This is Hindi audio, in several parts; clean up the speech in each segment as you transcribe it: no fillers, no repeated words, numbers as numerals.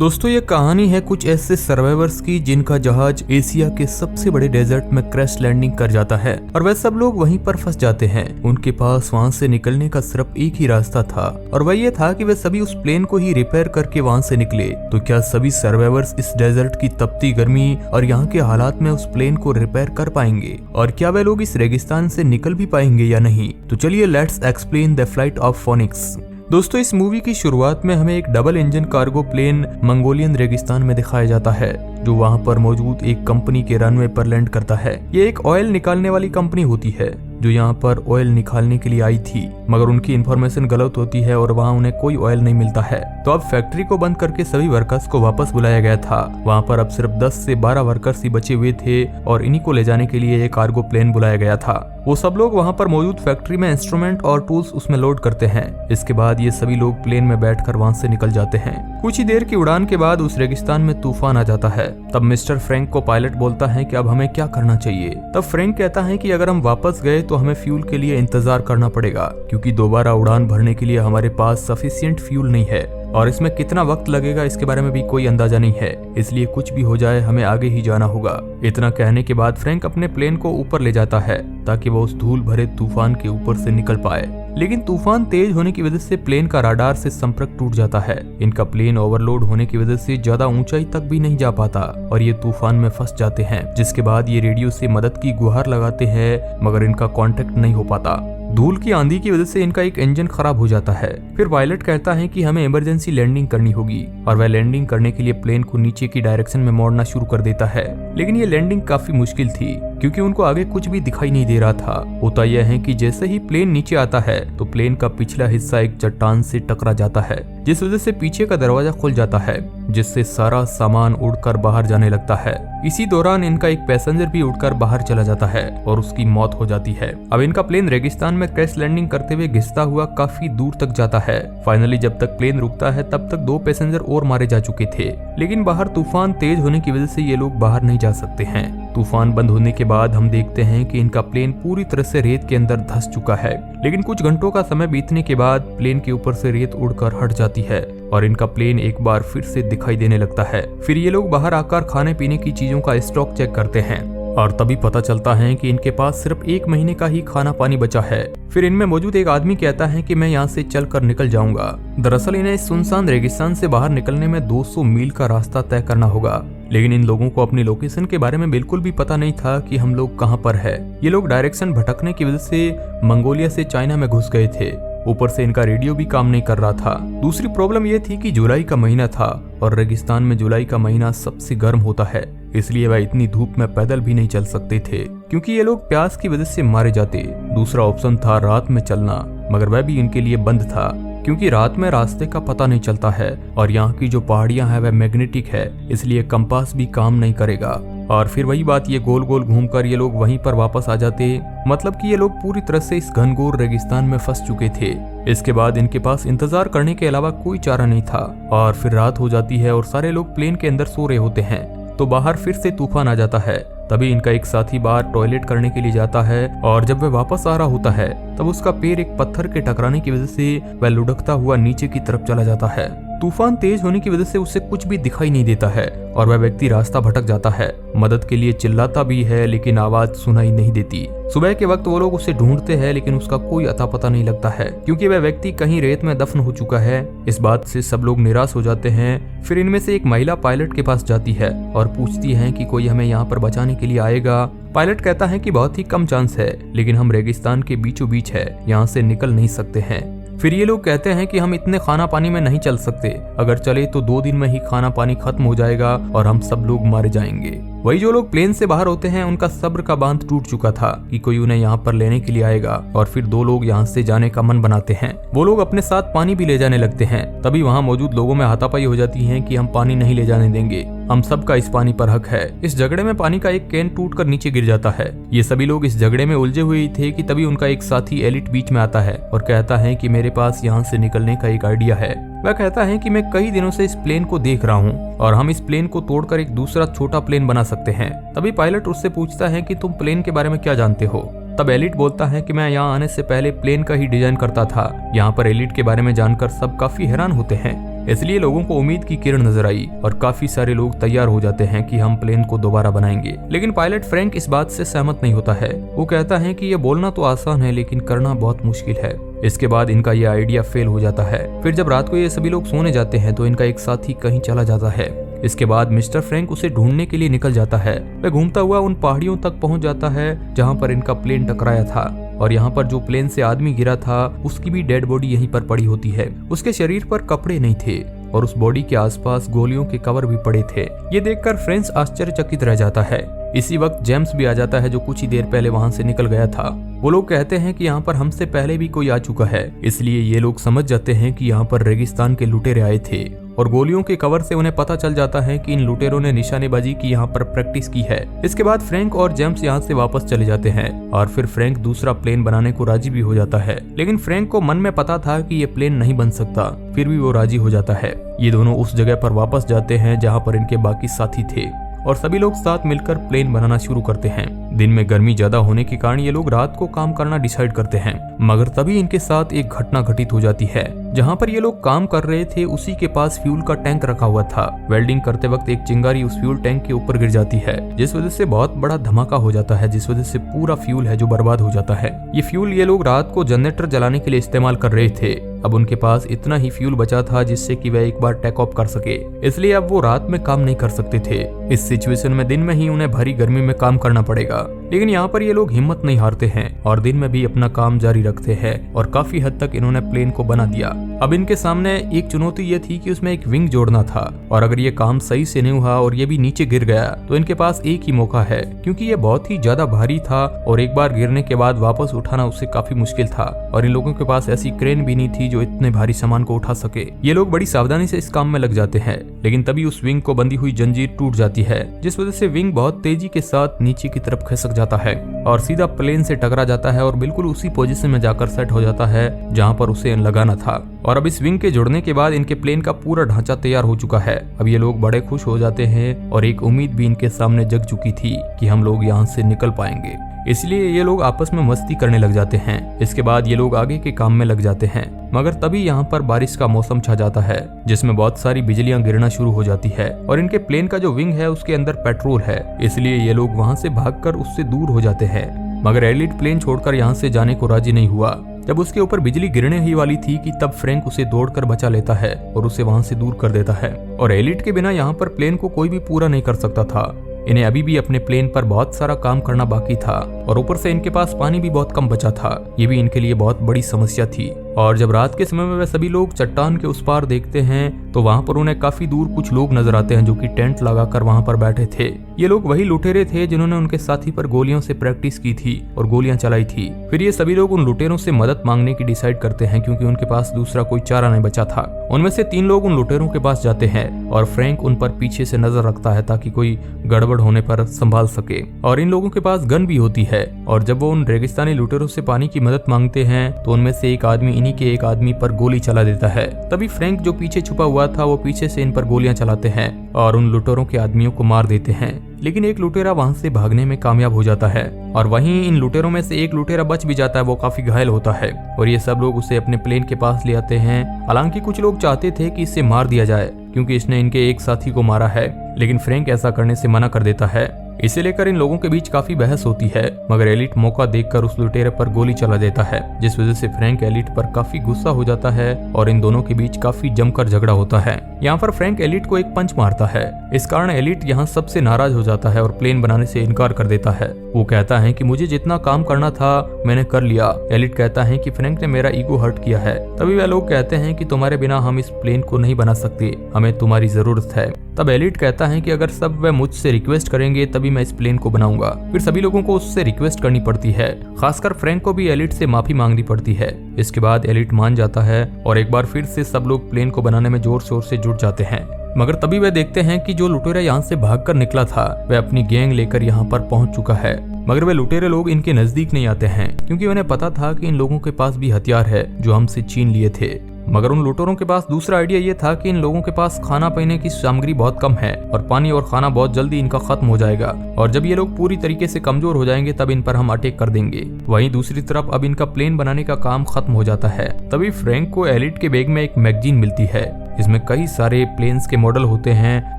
दोस्तों ये कहानी है कुछ ऐसे सर्वाइवर्स की जिनका जहाज एशिया के सबसे बड़े डेजर्ट में क्रैश लैंडिंग कर जाता है और वह सब लोग वहीं पर फंस जाते हैं। उनके पास वहां से निकलने का सिर्फ एक ही रास्ता था और वह ये था कि वे सभी उस प्लेन को ही रिपेयर करके वहां से निकले। तो क्या सभी सर्वाइवर्स इस डेजर्ट की तपती गर्मी और यहाँ के हालात में उस प्लेन को रिपेयर कर पाएंगे और क्या वे लोग इस रेगिस्तान से निकल भी पाएंगे या नहीं? तो चलिए let's explain the flight of Phoenix. दोस्तों इस मूवी की शुरुआत में हमें एक double engine cargo plane Mongolian रेगिस्तान में दिखाया जाता है जो वहां पर मौजूद एक कंपनी के रनवे पर लैंड करता है। ये एक ऑयल निकालने वाली कंपनी होती है जो यहाँ पर ऑयल निकालने के लिए आई थी, मगर उनकी इन्फॉर्मेशन गलत होती है और वहाँ उन्हें कोई ऑयल नहीं मिलता है। तो अब फैक्ट्री को बंद करके सभी वर्कर्स को वापस बुलाया गया था। वहाँ पर अब सिर्फ 10 से 12 वर्कर्स ही बचे हुए थे और इन्हीं को ले जाने के लिए एक कार्गो प्लेन बुलाया गया था। वो सब लोग वहाँ पर मौजूद फैक्ट्री में इंस्ट्रूमेंट और टूल्स उसमें लोड करते हैं। इसके बाद ये सभी लोग प्लेन में बैठकर वहाँ से निकल जाते हैं। कुछ ही देर की उड़ान के बाद उस रेगिस्तान में तूफान आ जाता है। तब मिस्टर फ्रैंक को पायलट बोलता है कि अब हमें क्या करना चाहिए। तब फ्रैंक कहता है कि अगर हम वापस गए तो हमें फ्यूल के लिए इंतजार करना पड़ेगा क्योंकि दोबारा उड़ान भरने के लिए हमारे पास सफिशिएंट फ्यूल नहीं है और इसमें कितना वक्त लगेगा इसके बारे में भी कोई अंदाजा नहीं है, इसलिए कुछ भी हो जाए हमें आगे ही जाना होगा। इतना कहने के बाद फ्रैंक अपने प्लेन को ऊपर ले जाता है ताकि वो उस धूल भरे तूफान के ऊपर से निकल पाए, लेकिन तूफान तेज होने की वजह से प्लेन का राडार से संपर्क टूट जाता है। इनका प्लेन ओवरलोड होने की वजह से ज्यादा ऊंचाई तक भी नहीं जा पाता और ये तूफान में फंस जाते हैं, जिसके बाद ये रेडियो से मदद की गुहार लगाते हैं मगर इनका कांटेक्ट नहीं हो पाता। धूल की आंधी की वजह से इनका एक इंजन खराब हो जाता है। फिर पायलट कहता है कि हमें इमरजेंसी लैंडिंग करनी होगी और वह लैंडिंग करने के लिए प्लेन को नीचे की डायरेक्शन में मोड़ना शुरू कर देता है, लेकिन ये लैंडिंग काफी मुश्किल थी क्योंकि उनको आगे कुछ भी दिखाई नहीं दे रहा था। होता यह है कि जैसे ही प्लेन नीचे आता है तो प्लेन का पिछला हिस्सा एक चट्टान से टकरा जाता है, जिस वजह से पीछे का दरवाजा खुल जाता है जिससे सारा सामान उड़कर बाहर जाने लगता है। इसी दौरान इनका एक पैसेंजर भी उड़कर बाहर चला जाता है और उसकी मौत हो जाती है। अब इनका प्लेन रेगिस्तान में क्रैश लैंडिंग करते हुए घिसता हुआ काफी दूर तक जाता है। फाइनली जब तक प्लेन रुकता है तब तक 2 पैसेंजर और मारे जा चुके थे, लेकिन बाहर तूफान तेज होने की वजह से ये लोग बाहर नहीं जा सकते हैं। तूफान बंद होने के बाद हम देखते हैं कि इनका प्लेन पूरी तरह से रेत के अंदर धंस चुका है, लेकिन कुछ घंटों का समय बीतने के बाद प्लेन के ऊपर से रेत उड़कर हट जाती है और इनका प्लेन एक बार फिर से दिखाई देने लगता है। फिर ये लोग बाहर आकर खाने पीने की चीजों का स्टॉक चेक करते हैं और तभी पता चलता है कि इनके पास सिर्फ 1 महीने का ही खाना पानी बचा है। फिर इनमें मौजूद एक आदमी कहता है कि मैं यहाँ से चलकर निकल जाऊंगा। दरअसल इन्हें इस सुनसान रेगिस्तान से बाहर निकलने में 200 मील का रास्ता तय करना होगा, लेकिन इन लोगों को अपनी लोकेशन के बारे में बिल्कुल भी पता नहीं था कि हम लोग कहाँ पर है। ये लोग डायरेक्शन भटकने की वजह से मंगोलिया से चाइना में घुस गए थे। ऊपर से इनका रेडियो भी काम नहीं कर रहा था। दूसरी प्रॉब्लम ये थी कि जुलाई का महीना था और रेगिस्तान में जुलाई का महीना सबसे गर्म होता है, इसलिए वह इतनी धूप में पैदल भी नहीं चल सकते थे क्योंकि ये लोग प्यास की वजह से मारे जाते। दूसरा ऑप्शन था रात में चलना, मगर वह भी इनके लिए बंद था क्योंकि रात में रास्ते का पता नहीं चलता है और यहाँ की जो पहाड़ियाँ हैं वह मैग्नेटिक है, इसलिए कंपास भी काम नहीं करेगा। और फिर वही बात, ये गोल गोल घूमकर ये लोग वहीं पर वापस आ जाते, मतलब कि ये लोग पूरी तरह से इस घनघोर रेगिस्तान में फंस चुके थे। इसके बाद इनके पास इंतजार करने के अलावा कोई चारा नहीं था और फिर रात हो जाती है और सारे लोग प्लेन के अंदर सो रहे होते हैं। तो बाहर फिर से तूफान आ जाता है। तभी इनका एक साथी बाहर टॉयलेट करने के लिए जाता है और जब वह वापस आ रहा होता है तब उसका पैर एक पत्थर के टकराने की वजह से वह लुढ़कता हुआ नीचे की तरफ चला जाता है। तूफान तेज होने की वजह से उसे कुछ भी दिखाई नहीं देता है और वह व्यक्ति रास्ता भटक जाता है। मदद के लिए चिल्लाता भी है लेकिन आवाज सुनाई नहीं देती। सुबह के वक्त वो लोग उसे ढूंढते हैं लेकिन उसका कोई अता पता नहीं लगता है क्योंकि वह व्यक्ति कहीं रेत में दफन हो चुका है। इस बात से सब लोग निराश हो जाते हैं। फिर इनमें से एक महिला पायलट के पास जाती है और पूछती है कि कोई हमें यहाँ पर बचाने के लिए आएगा। पायलट कहता है कि बहुत ही कम चांस है, लेकिन हम रेगिस्तान के बीचों बीच है, यहाँ से निकल नहीं सकते हैं। फिर ये लोग कहते हैं कि हम इतने खाना पानी में नहीं चल सकते, अगर चले तो 2 दिन में ही खाना पानी खत्म हो जाएगा और हम सब लोग मारे जाएंगे। वही जो लोग प्लेन से बाहर होते हैं उनका सब्र का बांध टूट चुका था कि कोई उन्हें यहाँ पर लेने के लिए आएगा और फिर 2 लोग यहाँ से जाने का मन बनाते हैं। वो लोग अपने साथ पानी भी ले जाने लगते हैं। तभी वहाँ मौजूद लोगों में हाथापाई हो जाती है कि हम पानी नहीं ले जाने देंगे, हम सबका इस पानी पर हक है। इस झगड़े में पानी का एक कैन टूटकर नीचे गिर जाता है। ये सभी लोग इस झगड़े में उलझे हुए थे कि तभी उनका एक साथी एलिट बीच में आता है और कहता है कि मेरे पास यहाँ से निकलने का एक आइडिया है। वह कहता है कि मैं कई दिनों से इस प्लेन को देख रहा हूँ और हम इस प्लेन को तोड़कर एक दूसरा छोटा प्लेन बना सकते हैं। तभी पायलट उससे पूछता है कि तुम प्लेन के बारे में क्या जानते हो। तब एलिट बोलता है कि मैं यहाँ आने से पहले प्लेन का ही डिजाइन करता था। यहाँ पर एलिट के बारे में जानकर सब काफी हैरान होते हैं। इसलिए लोगों को उम्मीद की किरण नजर आई और काफी सारे लोग तैयार हो जाते हैं कि हम प्लेन को दोबारा बनाएंगे। लेकिन पायलट फ्रैंक इस बात से सहमत नहीं होता है। वो कहता है कि ये बोलना तो आसान है लेकिन करना बहुत मुश्किल है। इसके बाद इनका ये आइडिया फेल हो जाता है। फिर जब रात को ये सभी लोग सोने जाते हैं तो इनका एक साथी कहीं चला जाता है। इसके बाद मिस्टर फ्रैंक उसे ढूंढने के लिए निकल जाता है। वह घूमता हुआ उन पहाड़ियों तक पहुंच जाता है जहां पर इनका प्लेन टकराया था और यहाँ पर जो प्लेन से आदमी गिरा था उसकी भी डेड बॉडी यहीं पर पड़ी होती है। उसके शरीर पर कपड़े नहीं थे और उस बॉडी के आसपास गोलियों के कवर भी पड़े थे। ये देखकर फ्रेंच आश्चर्यचकित रह जाता है। इसी वक्त जेम्स भी आ जाता है जो कुछ ही देर पहले वहां से निकल गया था। वो लोग कहते हैं कि यहाँ पर हमसे पहले भी कोई आ चुका है, इसलिए ये लोग समझ जाते हैं कि यहाँ पर रेगिस्तान के लुटेरे आए थे और गोलियों के कवर से उन्हें पता चल जाता है कि इन लुटेरों ने निशानेबाजी की यहाँ पर प्रैक्टिस की है। इसके बाद फ्रैंक और जेम्स यहाँ से वापस चले जाते हैं और फिर फ्रैंक दूसरा प्लेन बनाने को राजी भी हो जाता है। लेकिन फ्रैंक को मन में पता था कि ये प्लेन नहीं बन सकता, फिर भी वो राजी हो जाता है। ये दोनों उस जगह पर वापस जाते हैं जहाँ पर इनके बाकी साथी थे और सभी लोग साथ मिलकर प्लेन बनाना शुरू करते हैं। दिन में गर्मी ज्यादा होने के कारण ये लोग रात को काम करना डिसाइड करते हैं, मगर तभी इनके साथ एक घटना घटित हो जाती है। जहाँ पर ये लोग काम कर रहे थे उसी के पास फ्यूल का टैंक रखा हुआ था। वेल्डिंग करते वक्त एक चिंगारी उस फ्यूल टैंक के ऊपर गिर जाती है, जिस वजह से बहुत बड़ा धमाका हो जाता है, जिस वजह से पूरा फ्यूल है जो बर्बाद हो जाता है। ये फ्यूल ये लोग रात को जनरेटर जलाने के लिए इस्तेमाल कर रहे थे। अब उनके पास इतना ही फ्यूल बचा था जिससे कि वह एक बार टेक ऑफ कर सके, इसलिए अब वो रात में काम नहीं कर सकते थे। इस सिचुएशन में दिन में ही उन्हें भरी गर्मी में काम करना पड़ेगा। लेकिन यहाँ पर ये लोग हिम्मत नहीं हारते हैं और दिन में भी अपना काम जारी रखते हैं और काफी हद तक इन्होंने प्लेन को बना दिया। अब इनके सामने एक चुनौती ये थी कि उसमें एक विंग जोड़ना था और अगर ये काम सही से नहीं हुआ और ये भी नीचे गिर गया तो इनके पास एक ही मौका है, क्योंकि ये बहुत ही ज्यादा भारी था और एक बार गिरने के बाद वापस उठाना उससे काफी मुश्किल था और इन लोगों के पास ऐसी क्रेन भी नहीं थी जो इतने भारी सामान को उठा सके। ये लोग बड़ी सावधानी से इस काम में लग जाते हैं, लेकिन तभी उस विंग को बंधी हुई जंजीर टूट जाती है, जिस वजह से विंग बहुत तेजी के साथ नीचे की तरफ खिसक जाता है और सीधा प्लेन से टकरा जाता है और बिल्कुल उसी पोजीशन में जाकर सेट हो जाता है जहां पर उसे लगाना था। और अब इस विंग के जुड़ने के बाद इनके प्लेन का पूरा ढांचा तैयार हो चुका है। अब ये लोग बड़े खुश हो जाते हैं और एक उम्मीद भी इनके सामने जग चुकी थी कि हम लोग यहाँ से निकल पाएंगे, इसलिए ये लोग आपस में मस्ती करने लग जाते हैं। इसके बाद ये लोग आगे के काम में लग जाते हैं, मगर तभी यहाँ पर बारिश का मौसम छा जाता है जिसमें बहुत सारी बिजलियां गिरना शुरू हो जाती है और इनके प्लेन का जो विंग है उसके अंदर पेट्रोल है, इसलिए ये लोग वहाँ से भागकर उससे दूर हो जाते हैं। मगर एलिट प्लेन छोड़कर यहाँ से जाने को राजी नहीं हुआ। जब उसके ऊपर बिजली गिरने ही वाली थी कि तब फ्रैंक उसे दौड़कर बचा लेता है और उसे वहाँ से दूर कर देता है। और एलिट के बिना यहाँ पर प्लेन को कोई भी पूरा नहीं कर सकता था। इन्हें अभी भी अपने प्लेन पर बहुत सारा काम करना बाकी था और ऊपर से इनके पास पानी भी बहुत कम बचा था। ये भी इनके लिए बहुत बड़ी समस्या थी। और जब रात के समय में वे सभी लोग चट्टान के उस पार देखते हैं तो वहाँ पर उन्हें काफी दूर कुछ लोग नजर आते हैं जो कि टेंट लगाकर वहाँ पर बैठे थे। ये लोग वही लुटेरे थे जिन्होंने उनके साथी पर गोलियों से प्रैक्टिस की थी और गोलियां चलाई थी। फिर ये सभी लोग उन लुटेरों से मदद मांगने की डिसाइड करते हैं, क्योंकि उनके पास दूसरा कोई चारा नहीं बचा था। उनमें से 3 लोग उन लुटेरों के पास जाते हैं और फ्रैंक उन पर पीछे से नजर रखता है ताकि कोई गड़बड़ होने पर संभाल सके। और इन लोगों के पास गन भी होती है और जब वो उन रेगिस्तानी लुटेरों से पानी की मदद मांगते हैं तो उनमें से एक आदमी इन्हीं के एक आदमी पर गोली चला देता है। तभी फ्रैंक जो पीछे छुपा हुआ था वो पीछे से इन पर गोलियां चलाते हैं और उन लुटेरों के आदमियों को मार देते हैं। लेकिन एक लुटेरा वहां से भागने में कामयाब हो जाता है और वहीं इन लुटेरों में से एक लुटेरा बच भी जाता है। वो काफी घायल होता है और ये सब लोग उसे अपने प्लेन के पास ले आते हैं। हालांकि कुछ लोग चाहते थे कि इसे मार दिया जाए क्योंकि इसने इनके एक साथी को मारा है, लेकिन फ्रैंक ऐसा करने से मना कर देता है। इसे लेकर इन लोगों के बीच काफी बहस होती है, मगर एलिट मौका देखकर उस लुटेरे पर गोली चला देता है, जिस वजह से फ्रैंक एलिट पर काफी गुस्सा हो जाता है और इन दोनों के बीच काफी जमकर झगड़ा होता है। यहाँ पर फ्रैंक एलिट को एक पंच मारता है। इस कारण एलिट यहाँ सबसे नाराज हो जाता है और प्लेन बनाने से इनकार कर देता है। वो कहता है कि मुझे जितना काम करना था मैंने कर लिया। एलिट कहता है कि फ्रैंक ने मेरा ईगो हर्ट किया है। तभी वह लोग कहते हैं कि तुम्हारे बिना हम इस प्लेन को नहीं बना सकते, हमें तुम्हारी जरूरत है। तब एलिट कहता है कि अगर सब वे मुझसे रिक्वेस्ट करेंगे तभी मैं इस प्लेन को बनाऊंगा। फिर सभी लोगों को उससे रिक्वेस्ट करनी पड़ती है, खासकर फ्रैंक को भी एलिट से माफी मांगनी पड़ती है। इसके बाद एलिट मान जाता है और एक बार फिर से सब लोग प्लेन को बनाने में जोर शोर से जुट जाते हैं। मगर तभी वे देखते हैं कि जो लुटेरा यहाँ से भागकर निकला था वह अपनी गैंग लेकर यहाँ पर पहुंच चुका है। मगर वे लुटेरे लोग इनके नजदीक नहीं आते हैं क्योंकि उन्हें पता था कि इन लोगों के पास भी हथियार है जो हमसे छीन लिए थे। मगर उन लुटेरों के पास दूसरा आइडिया ये था कि इन लोगों के पास खाना पीने की सामग्री बहुत कम है और पानी और खाना बहुत जल्दी इनका खत्म हो जाएगा और जब ये लोग पूरी तरीके से कमजोर हो जाएंगे तब इन पर हम अटैक कर देंगे। वहीं दूसरी तरफ अब इनका प्लेन बनाने का काम खत्म हो जाता है। तभी फ्रैंक को एलिट के बैग में एक मैगजीन मिलती है इसमें कई सारे प्लेन्स के मॉडल होते हैं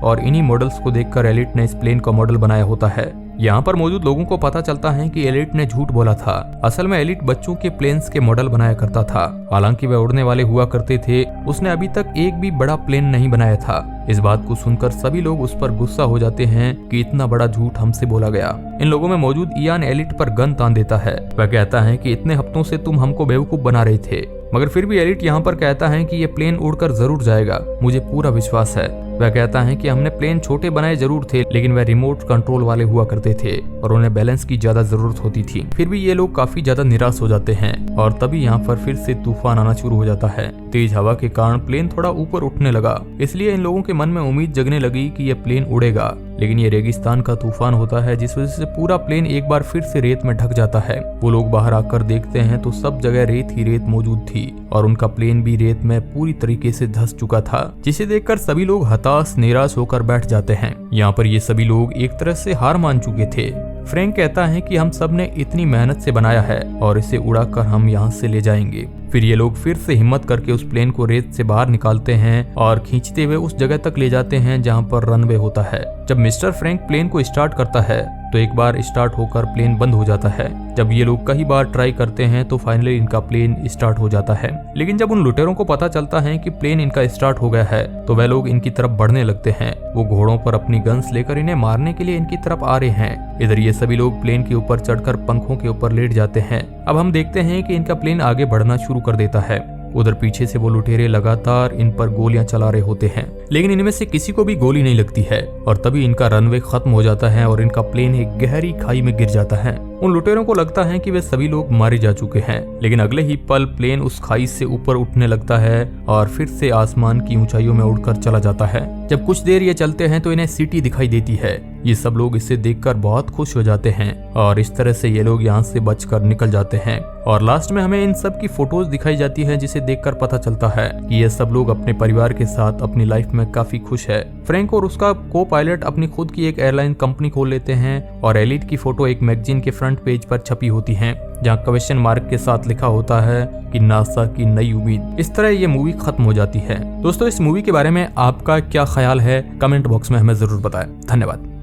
और इन्हीं मॉडल्स को देखकर एलिट ने इस प्लेन का मॉडल बनाया होता है। यहाँ पर मौजूद लोगों को पता चलता है कि एलिट ने झूठ बोला था। असल में एलिट बच्चों के प्लेन्स के मॉडल बनाया करता था। हालांकि वे उड़ने वाले हुआ करते थे, उसने अभी तक एक भी बड़ा प्लेन नहीं बनाया था। इस बात को सुनकर सभी लोग उस पर गुस्सा हो जाते हैं कि इतना बड़ा झूठ हमसे बोला गया। इन लोगों में मौजूद इयान एलिट पर गन तान देता है। वह कहता है कि इतने हफ्तों से तुम हमको बेवकूफ बना रहे थे, मगर फिर भी एलिट यहाँ पर कहता है कि ये प्लेन उड़कर जरूर जाएगा, मुझे पूरा विश्वास है। वह कहता है कि हमने प्लेन छोटे बनाए जरूर थे, लेकिन वह रिमोट कंट्रोल वाले हुआ करते थे और उन्हें बैलेंस की ज्यादा जरूरत होती थी। फिर भी ये लोग काफी ज्यादा निराश हो जाते हैं और तभी यहाँ पर फिर से तूफान आना शुरू हो जाता है। तेज हवा के कारण प्लेन थोड़ा ऊपर उठने लगा, इसलिए इन लोगों के मन में उम्मीद जगने लगी कि यह प्लेन उड़ेगा। लेकिन ये रेगिस्तान का तूफान होता है, जिस वजह से पूरा प्लेन एक बार फिर से रेत में ढक जाता है। वो लोग बाहर आकर देखते हैं तो सब जगह रेत ही रेत मौजूद थी और उनका प्लेन भी रेत में पूरी तरीके से धंस चुका था, जिसे देखकर सभी लोग हताश निराश होकर बैठ जाते हैं। यहाँ पर ये सभी लोग एक तरह से हार मान चुके थे। फ्रैंक कहता है कि हम सब ने इतनी मेहनत से बनाया है और इसे उड़ाकर हम यहाँ से ले जाएंगे। फिर ये लोग फिर से हिम्मत करके उस प्लेन को रेत से बाहर निकालते हैं और खींचते हुए उस जगह तक ले जाते हैं जहाँ पर रनवे होता है। जब मिस्टर फ्रैंक प्लेन को स्टार्ट करता है तो एक बार स्टार्ट होकर प्लेन बंद हो जाता है। जब ये लोग कई बार ट्राई करते हैं तो फाइनली इनका प्लेन स्टार्ट हो जाता है। लेकिन जब उन लुटेरों को पता चलता है कि प्लेन इनका स्टार्ट हो गया है तो वह लोग इनकी तरफ बढ़ने लगते हैं। वो घोड़ों पर अपनी गन्स लेकर इन्हें मारने के लिए इनकी तरफ आ रहे हैं। इधर ये सभी लोग प्लेन के ऊपर चढ़कर पंखों के ऊपर लेट जाते हैं। अब हम देखते हैं कि इनका प्लेन आगे बढ़ना शुरू कर देता है। उधर पीछे से वो लुटेरे लगातार इन पर गोलियां चला रहे होते हैं, लेकिन इनमें से किसी को भी गोली नहीं लगती है और तभी इनका रनवे खत्म हो जाता है और इनका प्लेन एक गहरी खाई में गिर जाता है। उन लुटेरों को लगता है कि वे सभी लोग मारे जा चुके हैं, लेकिन अगले ही पल प्लेन उस खाई से ऊपर उठने लगता है और फिर से आसमान की ऊंचाइयों में उड़कर चला जाता है। जब कुछ देर ये चलते हैं तो इन्हें सिटी दिखाई देती है। ये सब लोग इसे देखकर बहुत खुश हो जाते हैं और इस तरह से ये लोग यहाँ से बचकर निकल जाते हैं। और लास्ट में हमें इन सब की फोटोज दिखाई जाती है, जिसे देखकर पता चलता है कि ये सब लोग अपने परिवार के साथ अपनी लाइफ में काफी खुश है। फ्रैंक और उसका को पायलट अपनी खुद की एक एयरलाइन कंपनी खोल लेते हैं और एलिट की फोटो एक मैगजीन के फ्रंट पेज पर छपी होती है, जहाँ क्वेश्चन मार्क के साथ लिखा होता है कि नासा की नई उम्मीद। इस तरह ये मूवी खत्म हो जाती है। दोस्तों, इस मूवी के बारे में आपका क्या ख्याल है? कमेंट बॉक्स में हमें जरूर बताएं। धन्यवाद।